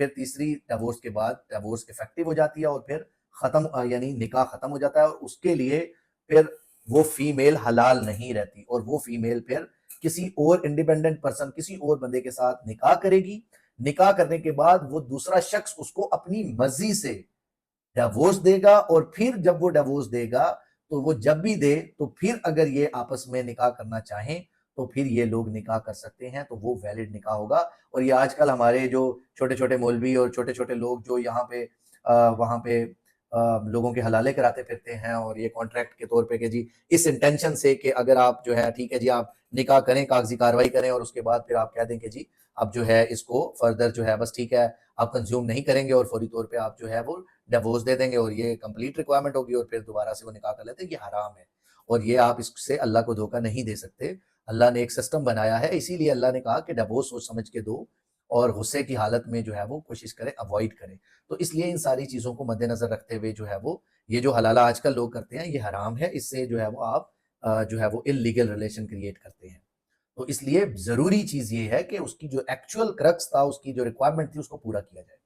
फिर तीसरी डिवोर्स के बाद डिवोर्स इफेक्टिव हो जाती है और फिर खत्म यानी निकाह खत्म हो जाता है और उसके लिए फिर वो फीमेल हलाल नहीं रहती और वो फीमेल फिर किसी और इंडिपेंडेंट पर्सन किसी और बंदे के साथ निकाह करेगी। निकाह करने के बाद वो दूसरा शख्स उसको अपनी मर्जी से डिवोर्स देगा और फिर जब वो डिवोर्स देगा तो वो जब भी दे तो फिर अगर ये आपस में निकाह करना चाहें तो फिर ये लोग निकाह कर सकते हैं, तो वो वैलिड निकाह होगा। और ये आजकल हमारे जो छोटे छोटे मौलवी और छोटे छोटे लोग जो यहाँ पे वहाँ पे लोगों के हलाले कराते फिरते हैं और ये कॉन्ट्रैक्ट के तौर पे कि जी इस इंटेंशन से कि अगर आप जो है ठीक है जी आप निकाह करें, कागजी कार्रवाई करें और उसके बाद फिर आप कह दें कि जी अब जो है इसको फर्दर जो है बस ठीक है आप कंज्यूम नहीं करेंगे और फौरी तौर पे आप जो है वो डिवोर्स दे देंगे और ये कंप्लीट रिक्वायरमेंट होगी और फिर दोबारा से वो निकाह कर लेते हैं, ये हराम है। और ये आप इससे अल्लाह को धोखा नहीं दे सकते। अल्लाह ने एक सिस्टम बनाया है, इसीलिए अल्लाह ने कहा कि डिवोर्स सोच समझ के दो और गुस्से की हालत में जो है वो कोशिश करें अवॉइड करें। तो इसलिए इन सारी चीज़ों को मद्देनज़र रखते हुए जो है वो ये जो हलाला आजकल लोग करते हैं ये हराम है, इससे जो है वो आप जो है वो इल्लीगल रिलेशन क्रिएट करते हैं। तो इसलिए ज़रूरी चीज़ ये है कि उसकी जो एक्चुअल क्रक्स था, उसकी जो रिक्वायरमेंट थी उसको पूरा किया जाए।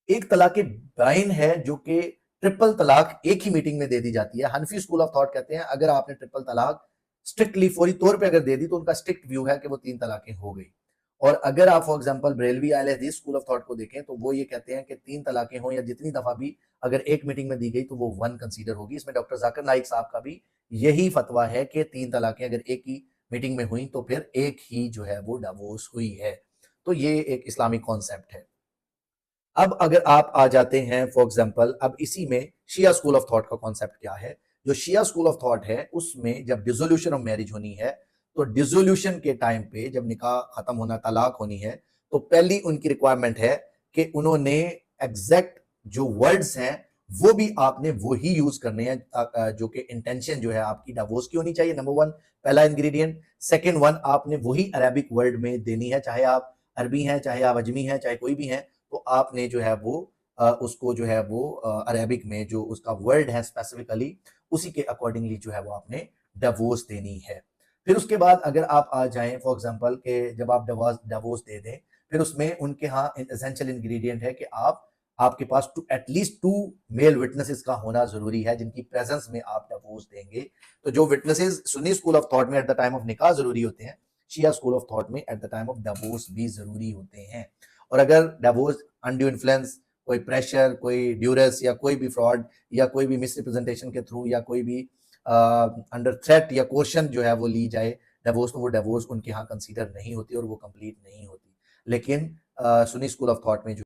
एक तलाक बाइन है जो कि ट्रिपल तलाक एक ही मीटिंग में दे दी जाती है। हनफी स्कूल ऑफ थॉट कहते हैं अगर आपने ट्रिपल तलाक स्ट्रिक्टली फौरी तौर पे अगर दे दी तो उनका स्ट्रिक्ट व्यू है कि वो 3 तलाकें हो गई। और अगर आप फॉर एग्जांपल बरेलवी अहले हदीस स्कूल ऑफ थॉट को देखें तो वो ये कहते हैं कि 3 तलाकें हों या जितनी दफा भी अगर एक मीटिंग में दी गई तो वो 1 कंसीडर होगी। इसमें डॉक्टर जाकिर नाइक साहब का भी यही फतवा है कि 3 तलाकें अगर एक ही मीटिंग में हुई तो फिर एक ही जो है वो डिवोर्स हुई है। तो ये एक इस्लामिक कॉन्सेप्ट है। अब अगर आप आ जाते हैं फॉर एग्जांपल अब इसी में शिया स्कूल ऑफ थॉट का कॉन्सेप्ट क्या है। जो शिया स्कूल ऑफ थॉट है उसमें जब डिसोल्यूशन ऑफ मैरिज होनी है तो डिसोल्यूशन के टाइम पे जब निकाह खत्म होना तलाक होनी है तो पहली उनकी रिक्वायरमेंट है कि उन्होंने एग्जैक्ट जो वर्ड्स हैं वो भी आपने वही यूज करने हैं जो कि इंटेंशन जो है आपकी डिवोर्स की होनी चाहिए। नंबर 1 पहला इंग्रेडिएंट। सेकंड 1 आपने वही अरेबिक वर्ड में देनी है, चाहे आप अरबी हैं चाहे आप अजमी हैं चाहे कोई भी हैं, तो आपने जो है वो उसको जो है वो अरेबिक में जो उसका वर्ड है स्पेसिफिकली उसी के अकॉर्डिंगली जो है वो आपने डिवोर्स देनी है। फिर उसके बाद अगर आप आ जाएं फॉर एग्जांपल के जब आप डिवोर्स दे दें फिर उसमें उनके यहाँ एसेंशियल इंग्रेडिएंट है कि आप आपके पास एटलीस्ट 2 मेल विटनेसेस का होना जरूरी है जिनकी प्रेजेंस में आप डिवोर्स देंगे। तो जो witnesses Sunni school of thought में एट द टाइम ऑफ निकाह जरूरी होते हैं, शिया स्कूल ऑफ थॉट में at the time of divorce भी जरूरी होते हैं। और अगर डिवोर्स अनड्यू इन्फ्लुएंस कोई प्रेशर कोई ड्यूरेस या कोई भी फ्रॉड या कोई भी मिसरिप्रेजेंटेशन के थ्रू या कोई भी अंडर थ्रेट या कोशन जो है वो ली जाए डिवोर्स तो वो डिवोर्स उनके यहाँ कंसीडर नहीं होती और वो कंप्लीट नहीं होती। लेकिन सुन्नी स्कूल ऑफ थॉट में जो